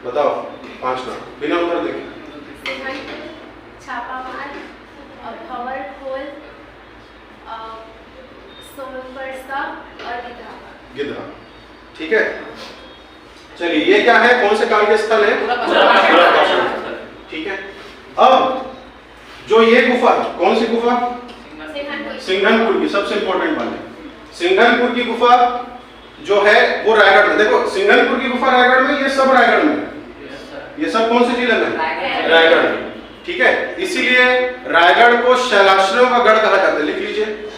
बताओ 5 नाम बिना उत्तर देखे। छापामार, भंवर खोल, सोन बरसा और गिधा। ठीक है, चलिए ये क्या है, कौन से काल के स्थल है? ठीक है, अब जो ये गुफा है, कौन सी गुफा? सिंघनपुर की, सबसे इंपॉर्टेंट वाली। सिंघनपुर की गुफा जो है वो रायगढ़ में। देखो सिंघनपुर की गुफा रायगढ़ में, ये सब रायगढ़ में। ये सब कौन से जिले में? रायगढ़ में। ठीक है, इसीलिए रायगढ़ को शैलाश्रयों का गढ़ कहा जाता है। लिख लीजिए,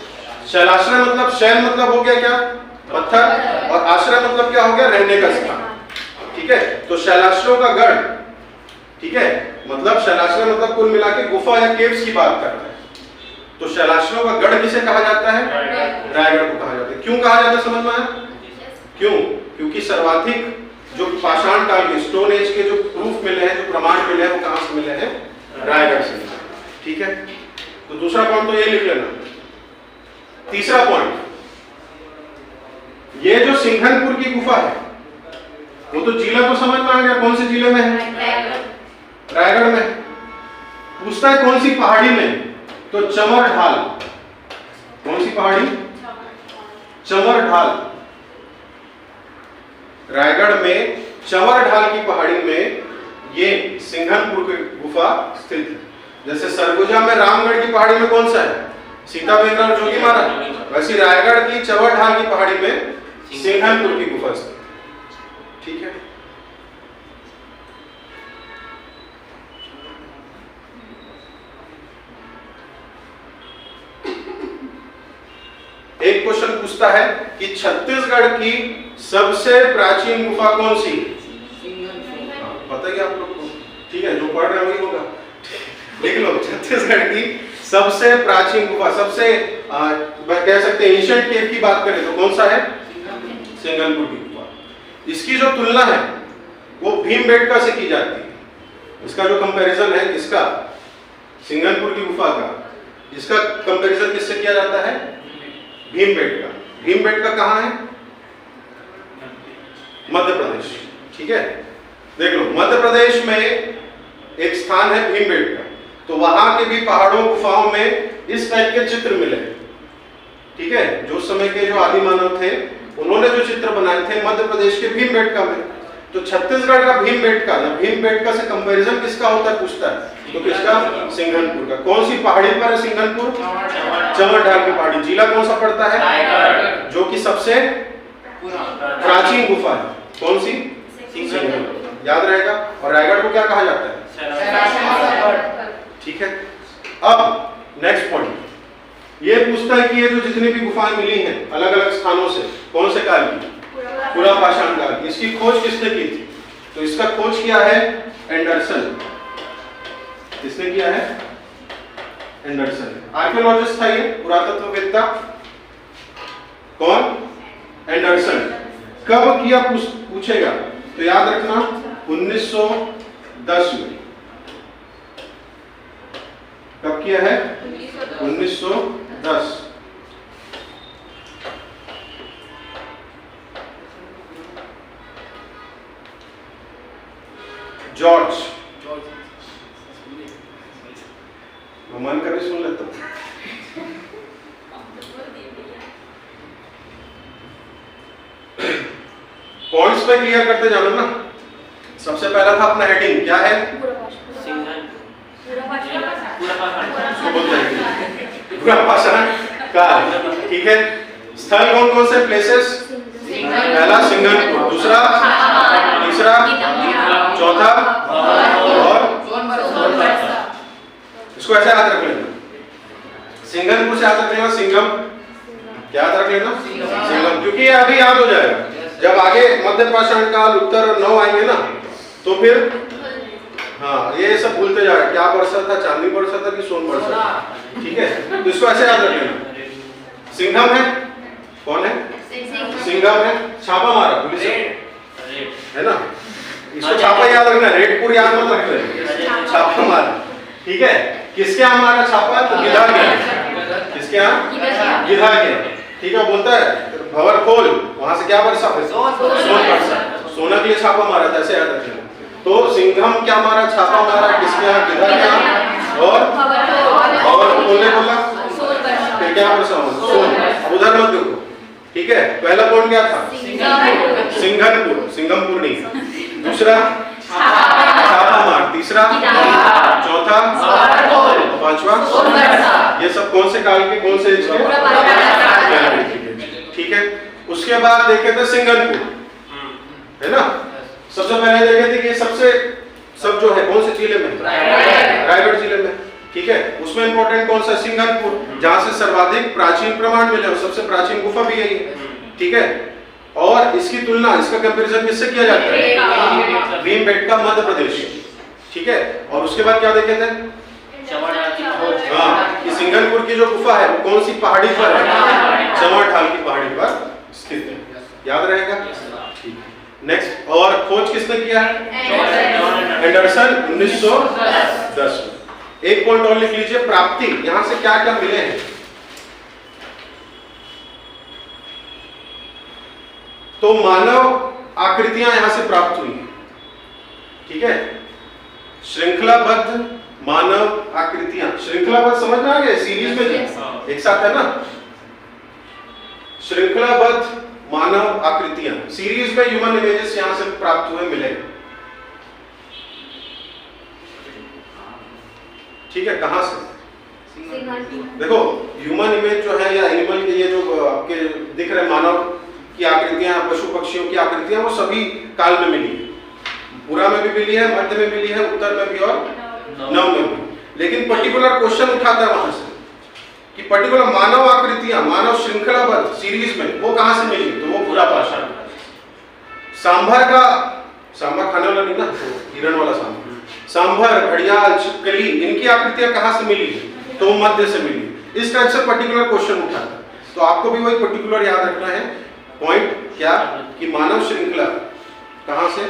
शैलाश्रय मतलब शैल मतलब हो गया क्या? पत्थर, और आश्रय मतलब क्या हो गया? रहने का स्थान। ठीक है, तो शैलाश्रयों का गढ़, ठीक है, मतलब शैलाश्रय मतलब कुल मिला के गुफा या केव्स की बात करता है। तो शैलाश्रयों का गढ़ किसे कहा जाता है? रायगढ़ को कहा जाता है। क्यों कहा जाता है, समझ में आया? क्यों? क्योंकि सर्वाधिक जो पाषाण काल के, स्टोन एज के जो प्रूफ मिले हैं, जो प्रमाण मिले हैं, वो कहां से मिले हैं? रायगढ़ से। ठीक है, तो दूसरा पॉइंट तो ये लिख लेना। तीसरा पॉइंट, ये जो सिंघनपुर की गुफा है वो तो जिला को समझ में आ गया, कौन से जिले में है? रायगढ़ में। पूछता है कौन सी पहाड़ी में, तो चमर ढाल। कौन सी पहाड़ी? चमर ढाल। रायगढ़ में चमर ढाल की पहाड़ी में ये सिंघनपुर की गुफा स्थित है। जैसे सरगुजा में रामगढ़ की पहाड़ी में कौन सा है? सीता बेंद्रा और जोगी महाराज। वैसे रायगढ़ की चमर ढाल की पहाड़ी में सिंघनपुर की गुफा स्थित। ठीक है, एक क्वेश्चन पूछता है कि छत्तीसगढ़ की सबसे प्राचीन गुफा कौन सी? पता है आप लोग को? ठीक है, जो पढ़ रहे वही होगा। लिख लो, छत्तीसगढ़ की सबसे प्राचीन गुफा, सबसे कह सकते हैं एंशिएंट केव की बात करें तो कौन सा है? सिंघनपुर की गुफा। इसकी जो तुलना है वो भीमबेटका से की जाती है। इसका जो कंपैरिजन है किसका? सिंघनपुर की गुफा का। इसका कंपैरिजन किससे किया जाता है? भीमबेटका। भीमबेटका कहाँ है? मध्य प्रदेश। ठीक है, देख लो मध्य प्रदेश में एक स्थान है भीमबेटका, तो वहां के भी पहाड़ों गुफाओं में इस टाइप के चित्र मिले। ठीक है, जो समय के जो आदि मानव थे उन्होंने जो चित्र बनाए थे मध्य प्रदेश के भीमबेटका में। तो छत्तीसगढ़ का भीमबेटका या भीमबेटका से कंपैरिजन किसका होता है पूछता है, तो किसका? सिंघनपुर का। कौन सी पहाड़ी पर है सिंघनपुर? चमर ढाल की पहाड़ी। जिला कौन सा पड़ता है? जो कि सबसे प्राचीन गुफा है। कौन सी? सिंघनपुर। याद रहेगा। और रायगढ़ को क्या कहा जाता है? ठीक है, अब नेक्स्ट पॉइंट ये पूछता है कि ये जो जितनी भी गुफाएं मिली हैं अलग अलग स्थानों से, कौन से काल की? पुरापाषाण काल की। इसकी खोज किसने की थी? तो इसका खोज किया है एंडरसन। किसने किया है? एंडरसन। आर्कियोलॉजिस्ट था ये, पुरातत्ववेत्ता। कौन? एंडरसन। कब किया पूछेगा तो याद रखना 1910 में। कब किया है? 1910। जॉर्ज, मन कभी सुन लेता हूं। पॉइंट्स पे क्लियर करते जाना ना। सबसे पहला था अपना हेडिंग, क्या है? पुरापाषाण काल। ठीक है, स्थल कौन कौन से प्लेसेस? पहला सिंघनपुर, दूसरा, तीसरा, चौथा और इसको ऐसे याद रख लेना। सिंघनपुर से याद रख लेना सिंघम। क्या याद रख लेना? सिंघम, क्योंकि ये अभी याद हो जाएगा। जब आगे मध्य पाषाण काल, उत्तर और नव आएंगे ना तो फिर हाँ ये सब भूलते जा रहे, क्या बरसा था, चांदी बरसा था कि सोन बरसा था। ठीक है, तो इसको ऐसे याद रख लेना। सिंघम है, कौन है? सिंघम है। छापा मारा पुलिस है ना, इसको छापा याद रखना, रेडपुर याद मत रखना, छापा मारा। ठीक है, किसके यहाँ मारा छापा? तो गिधा के। किसके यहाँ? गिधा के। ठीक है, बोलता है भवर खोल, वहां से क्या बरसा? सोन बरसा। सोना के लिए छापा मारा था, ऐसे याद रखना। तो सिंघम क्या मारा? छापा मारा। किसके यहाँ? गिधा के यहाँ। और बोलने बोला फिर क्या बरसा? सोन। अब उधर मत देखो। ठीक है, पहला पॉइंट क्या था? सिंघनपुर, सिंघमपुर नहीं। दूसरा छापा मार, तीसरा, चौथा, पांचवा, ये सब कौन से काल के, कौन से इसके? ठीक है, उसके बाद देखे थे सिंघनपुर, है ना। सबसे पहले देखे थे कि सबसे सब जो है कौन से जिले में? रायगढ़ जिले में। ठीक है, उसमें इंपॉर्टेंट कौन सा? सिंघनपुर, जहां से सर्वाधिक प्राचीन प्रमाण मिले और सबसे प्राचीन गुफा भी यही है। ठीक है, और इसकी तुलना, इसका कंपैरिजन किससे किया जाता है? भीमबेटका, मध्य प्रदेश। ठीक है, और उसके बाद क्या देखे थे? हाँ, कि सिंघनपुर की जो गुफा है वो कौन सी पहाड़ी पर है? चमर ढाल की पहाड़ी पर स्थित है। याद रहेगा। नेक्स्ट, और खोज किसने किया है? एंडरसन, 1910 में। एक पॉइंट और लिख लीजिए, प्राप्ति। यहां से क्या क्या मिले हैं? तो मानव आकृतियां यहां से प्राप्त हुई। ठीक है, श्रृंखलाबद्ध मानव आकृतियां। श्रृंखलाबद्ध समझ में आ गया? सीरीज में एक साथ है ना। श्रृंखलाबद्ध मानव आकृतियां, सीरीज में ह्यूमन इमेजेस यहां से प्राप्त हुए, मिले। ठीक है, कहां से? देखो ह्यूमन इमेज जो है या एनिमल के, ये जो आपके दिख रहे मानव की आकृतियां, पशु पक्षियों की आकृतियां, वो सभी काल में मिली है। पूरा में भी मिली है, मध्य में मिली है, उत्तर में भी और नव में भी। लेकिन पर्टिकुलर क्वेश्चन उठाता है वहां से कि पर्टिकुलर मानव आकृतियां, मानव श्रृंखलाबद्ध सीरीज में वो कहां से मिली? तो वो पुरापाषाण। सांभर का, सांभर खाने वाला नहीं ना, हिरण वाला सांभर। सांभर, घड़ियाल, छिपकली, इनकी आकृतियां कहां से मिली? तो मध्य से मिली। इस टाइप से पर्टिकुलर क्वेश्चन उठाता है। तो आपको भी वही पर्टिकुलर याद रखना है पॉइंट, क्या कि मानव श्रृंखला कहां से?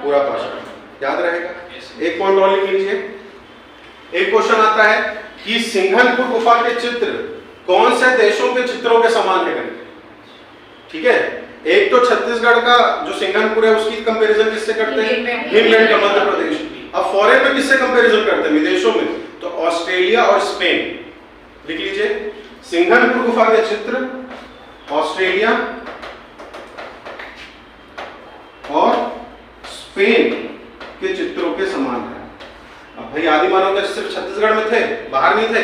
पुरापाषाण। याद रहेगा। एक पॉइंट और लिख लीजिए। एक क्वेश्चन आता है कि सिंघनपुर गुफा के चित्र कौन से देशों के चित्रों के समान है करके, ठीक है। एक तो छत्तीसगढ़ का जो सिंघनपुर है उसकी कंपैरिजन किससे करते हैं, भीमबेटका मध्य प्रदेश। अब फॉरेन में किससे कंपैरिजन करते हैं, विदेशों में, तो ऑस्ट्रेलिया और स्पेन। लिख लीजिए, सिंघनपुर गुफा के चित्र ऑस्ट्रेलिया और स्पेन के चित्रों के समान है। अब भाई आदि मानव तो सिर्फ छत्तीसगढ़ में थे, बाहर नहीं थे,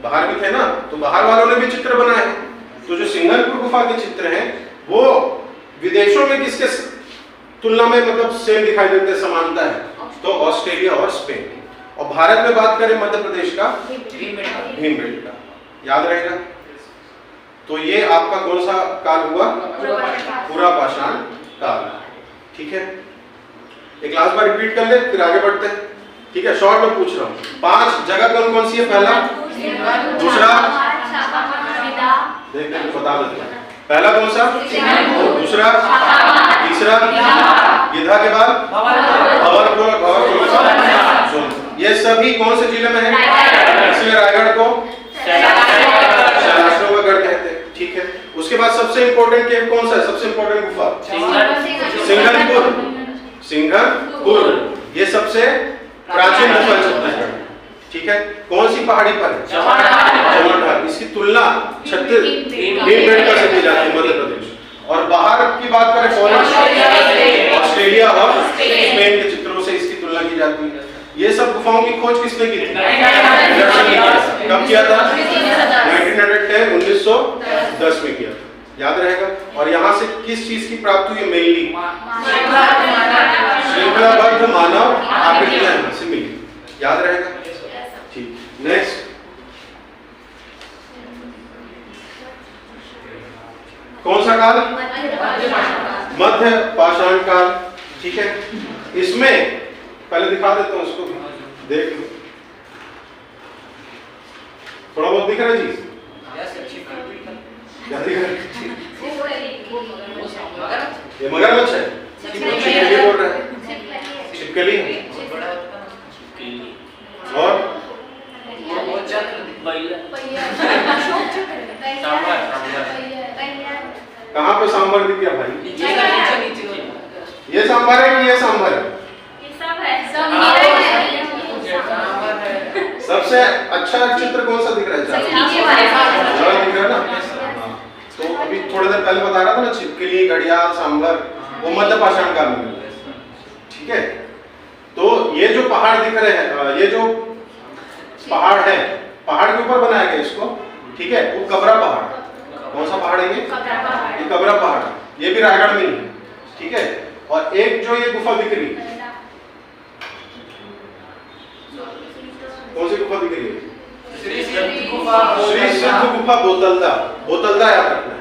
बाहर भी थे ना, तो बाहर वालों ने भी चित्र बनाए। तो जो सिंघनपुर गुफा के चित्र हैं वो विदेशों में किसके तुलना में मतलब सेम दिखाई देते हैं, समानता है, तो ऑस्ट्रेलिया और स्पेन। और भारत में बात करें मध्य प्रदेश का भीमबेटका, याद रहेगा। तो ये आपका कौन सा काल हुआ, पूरा पाषाण काल, ठीक है। एक लास्ट बार रिपीट कर ले फिर आगे बढ़ते हैं, ठीक है। शॉर्ट में पूछ रहा हूँ, 5 जगह कौन कौन सी है, पहला, दूसरा, देख देख बता देते हैं, पहला कौन सा, दूसरा, तीसरा, गिधा के बाद ये सभी कौन से जिले में है, इसलिए रायगढ़ को शैलाश्रम का गढ़ कहते हैं, ठीक है। उसके बाद सबसे इंपॉर्टेंट केव कौन सा है, सबसे इंपॉर्टेंट गुफा सिंघनपुर, सिंघनपुर ये सबसे प्राचीन गुफा छत्तीसगढ़, ठीक है। कौन सी पहाड़ी पर है, जमनढाल। इसकी तुलना भीमबेटका से की जाती है, मध्य प्रदेश। और बाहर की बात करें फॉरेन, ऑस्ट्रेलिया और स्पेन के चित्रों से इसकी तुलना की जाती है। ये सब गुफाओं की खोज किसने की थी, कब किया था, 1910 में किया था, याद रहेगा। और यहाँ से किस चीज की प्राप्ति हुई, मेनली श्रृंखलाबद्ध मानव आकृतियां से मिली, याद रहेगा, ठीक। नेक्स्ट, कौन सा काल, मध्य पाषाण काल, ठीक है। इसमें पहले दिखा देता हूं, इसको देख लो, थोड़ा बहुत दिख रहा है जी, क्या दिख रहा है, ये मगरमच्छ है, ये बोल रहा है छिपकली है, और कहाँ पे सांभर दिख गया भाई, ये सांभर है कि ये सांभर है, सबसे अच्छा चित्र कौन सा दिख रहा है, दिख रहा है ना। तो अभी थोड़ी देर पहले बता रहा था ना, छिपकली, घड़ियाल, सांभर, वो मध्य पाषाण काल में, ठीक है। तो ये जो पहाड़ दिख रहे हैं, ये जो पहाड़ है, पहाड़ के ऊपर बनाया गया इसको, ठीक है, वो कबरा पहाड़। कौन सा पहाड़ है ये कबरा पहाड़, ये भी रायगढ़ में ही है, ठीक है। और एक जो ये गुफा दिख रही है, कौन सी गुफा दिख रही है, श्री सिद्ध गुफा बोतलदा, बोतलदा याद रखना है,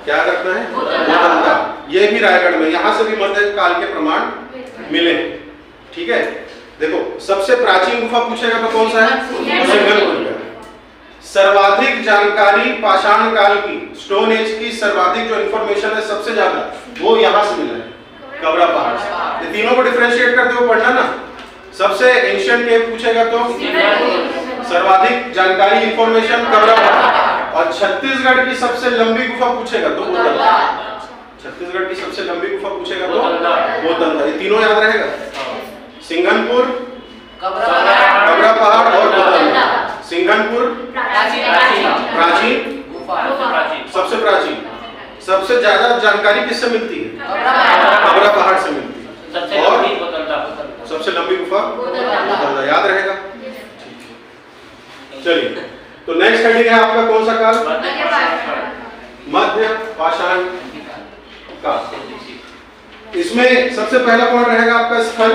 क्या रखना है, बोतलदा। ये भी रायगढ़ में, यहाँ से भी मध्य काल के प्रमाण मिले, ठीक है। देखो सबसे प्राचीन गुफा पूछेगा तो कौन सा है, सिंघनपुर। सर्वाधिक जानकारी पाषाण काल की, स्टोन एज की सर्वाधिक जो इंफॉर्मेशन है सबसे ज्यादा, वो यहाँ से मिला है, कबरा पहाड़ से। ये तीनों को डिफरेंशिएट करते हुए पढ़ना ना। सबसे एंशिएंट केव पूछेगा तो सर्वाधिक जानकारी इंफॉर्मेशन कबरा पहाड़, और छत्तीसगढ़ की सबसे लंबी गुफा पूछेगा तो बोतलदा, छत्तीसगढ़ की सबसे लंबी गुफा पूछेगा तो बोतलदा। ये तीनों याद रहेगा, सिंघनपुर, कबरा पहाड़ और बोतलदा। सिंघनपुर प्राचीन, सबसे प्राचीन, सबसे ज्यादा जानकारी किससे मिलती है, कबरा पहाड़ से मिलती है, और सबसे लंबी गुफा बोतलदा, याद रहेगा। चलिए, तो नेक्स्ट हेडिंग है आपका कौन सा काल, मध्य पाषाण काल। इसमें सबसे पहला कौन रहेगा आपका स्थल,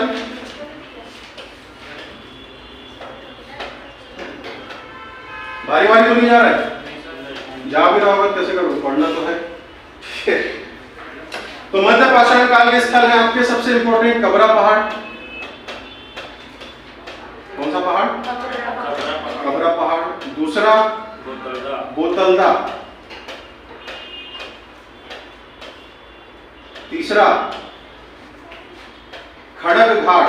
भारी भारी तो नहीं जा रहा है, जा भी रहा होगा, कैसे करो, पढ़ना तो है। तो मध्य पाषाण काल के स्थल है आपके सबसे इंपॉर्टेंट कबरा पहाड़। कौन सा पहाड़, कबरा पहाड़। दूसरा बोतलदा। तीसरा खड़ग घाट,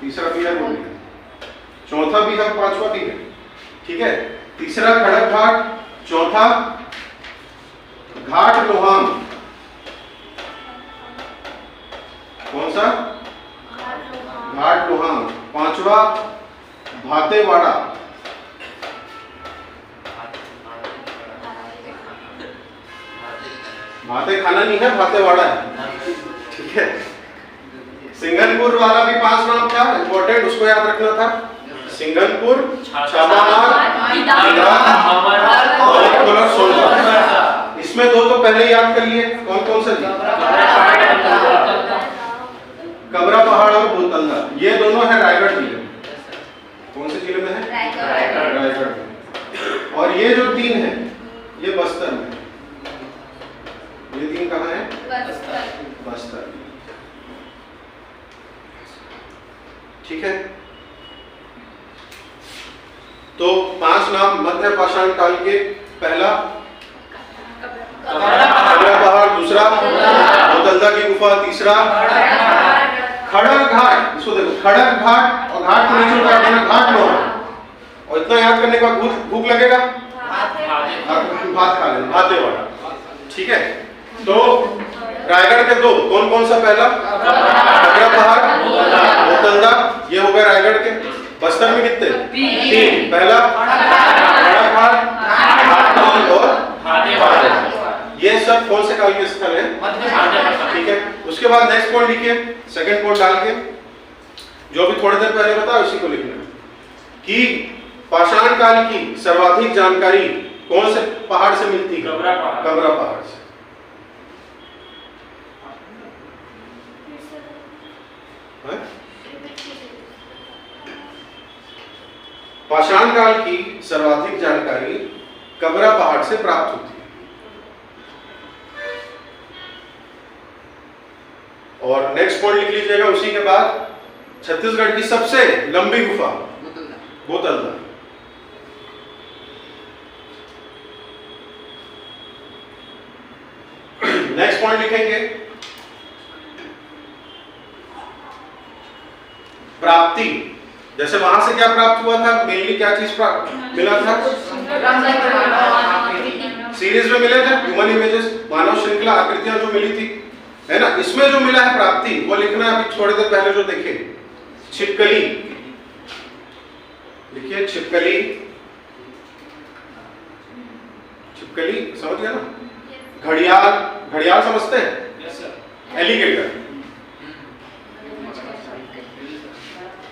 तीसरा क्लियर हो गया। चौथा भी है, पांचवा भी है, ठीक है। तीसरा खड़क घाट, चौथा घाट लोहाम, कौन सा? घाट लोहाम। पांचवा भातेवाड़ा, भाते खाना नहीं है, भातेवाड़ा है, ठीक है। सिंगनपुर वाला भी 5 नाम था, इंपॉर्टेंट, उसको याद रखना था। सिंगनपुर, छापामार, और सोनभद्र। इसमें दो तो पहले याद कर लिए, कौन कौन से? कबरा पहाड़ और बोतलदा, ये दोनों है रायगढ़ जिले में। कौन से जिले में है? रायगढ़ में। और ये जो 3 है ये बस्तर में। ये 3 कहाँ है? बस्तर। ठीक है। तो 5 नाम मध्य पाषाण काल के। पहला कबरा पहाड़, दूसरा बोतलदा की गुफा, तीसरा खड़क घाट। इसको देखो, खड़क घाट और घाट को नीचे उतार देना, घाट लोहाम। और इतना याद करने के बाद भूख लगेगा, भात खा लेना, भातेवाड़ा, ठीक है। तो रायगढ़ के 2 कौन कौन सा? पहला कबरा पहाड़, बोतलदा, ये हो गए रायगढ़ के। बस्तर में कितने? 3। पहला खड़क घाट और भातेवाड़ा। ये सब कौन से काल के स्थल है? ठीक है। उसके बाद नेक्स्ट पॉइंट लिखिए, सेकंड पॉइंट डाल के, जो भी थोड़ी देर पहले बताया उसी को लिखना कि पाषाण काल की सर्वाधिक जानकारी कौन से पहाड़ से मिलती है? कबरा पहाड़ से। पाषाण काल की सर्वाधिक जानकारी कबरा पहाड़ से प्राप्त होती है। और नेक्स्ट पॉइंट लिख लीजिएगा उसी के बाद, छत्तीसगढ़ की सबसे लंबी गुफा बोतलदा। नेक्स्ट पॉइंट लिखेंगे प्राप्ति। जैसे वहां से क्या प्राप्त हुआ था, मेनली क्या चीज प्राप्त मिला था? सीरीज में मिले थे ह्यूमन इमेजेस, मानव श्रृंखला आकृतियां जो मिली थी, है ना। इसमें जो मिला है प्राप्ति वो लिखना है। अभी थोड़ी देर पहले जो देखे, छिपकली लिखिए, छिपकली, छिपकली समझ गया ना। घड़ियाल, घड़ियाल समझते हैं? Yes sir. एलिगेटर,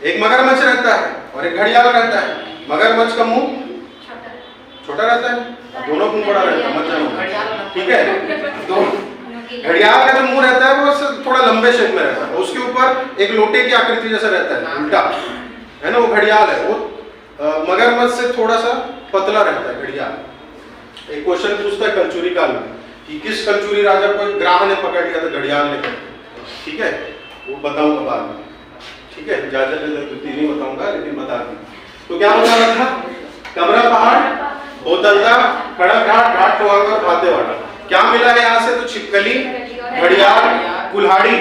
एक मगरमच्छ रहता है और एक घड़ियाल रहता है। मगरमच्छ का मुंह छोटा रहता है, दोनों मुंह बड़ा रहता है, मत जानो, ठीक है। घड़ियाल का जो मुंह रहता है वो थोड़ा लंबे शेप में रहता है, उसके ऊपर एक लोटे की आकृति जैसा रहता है, उल्टा, है ना, वो घड़ियाल है। वो मगरमच्छ से थोड़ा सा पतला रहता है घड़ियाल। एक क्वेश्चन पूछता है कलचुरी काल में कि किस कलचुरी राजा को ग्राह ने पकड़ लिया था, घड़ियाल ने, ठीक है, वो बताऊंगा बाद में, ठीक है। इजाजत नहीं बताऊंगा लेकिन बता दूं। तो क्या बताना था? कबरा पहाड़, बोतलदा, खड़क घाट, घाट लोहाम और भातेवाड़ा। क्या मिला है यहाँ से? तो छिपकली, घड़ियाल, कुल्हाड़ी,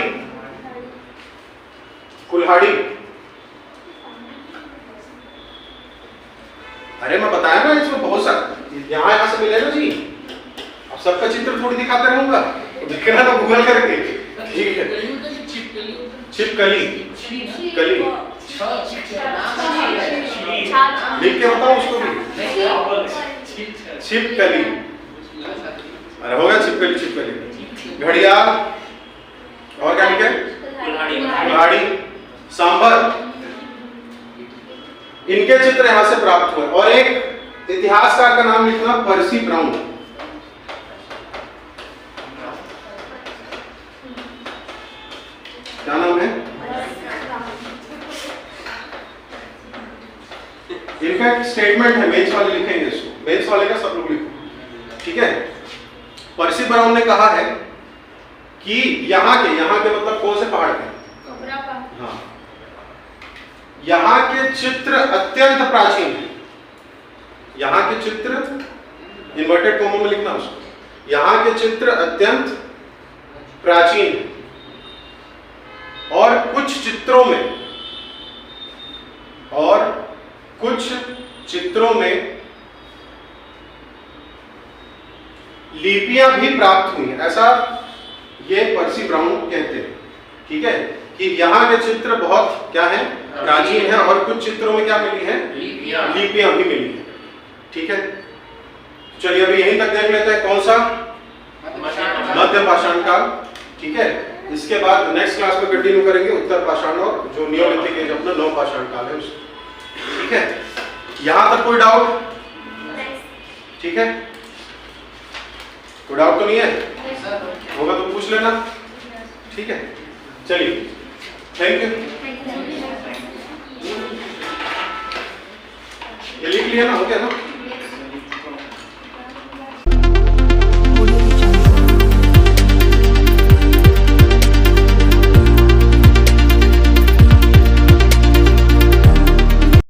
कुल्हाड़ी। अरे मैं बताया ना, इसमें बहुत सारा यहाँ से मिले ना जी। अब सबका चित्र थोड़ी दिखाते रहूंगा, तो दिखना तो गूगल करके, ठीक है। छिपकली, कली, लिख के बताओ उसको भी, छिपकली। अरे होगा छिपकली, छिपकली, घड़ियाल, और क्या लिखे? कुल्हाड़ी, सांभर। इनके चित्र यहां से प्राप्त हुए। और एक इतिहासकार का नाम लिखना, पर्सी ब्राउन। क्या नाम है? इनफैक्ट स्टेटमेंट है, मेंस वाले लिखेंगे इसको, मेंस वाले का सब लोग लिखो, ठीक है। पर्सी ब्राउन ने कहा है कि यहाँ के मतलब कौन से पहाड़ के? हाँ, यहाँ के चित्र अत्यंत प्राचीन है। यहाँ के चित्र, इन्वर्टेड कॉमा में लिखना उसको, यहाँ के चित्र अत्यंत प्राचीन है। और कुछ चित्रों में, और कुछ चित्रों में लिपियां भी प्राप्त हुई, ऐसा ये पर्सी ब्राउन कहते हैं। ठीक है, कि यहाँ के चित्र बहुत क्या है, प्राचीन है, और कुछ चित्रों में क्या मिली है, लिपियां भी मिली है। ठीक है, चलिए अभी यहीं तक देख लेते हैं। कौन सा? मध्य पाषाण काल। ठीक है, इसके बाद नेक्स्ट क्लास में कंटिन्यू करेंगे उत्तर पाषाण और जो नियोलिथिक एज अपना नव पाषाण काल है उसको। ठीक है, यहां तक कोई डाउट? ठीक है, कोई डाउट तो नहीं है? होगा तो पूछ लेना। ठीक है, चलिए, थैंक यू। ये लिख लिया ना, हो गया ना?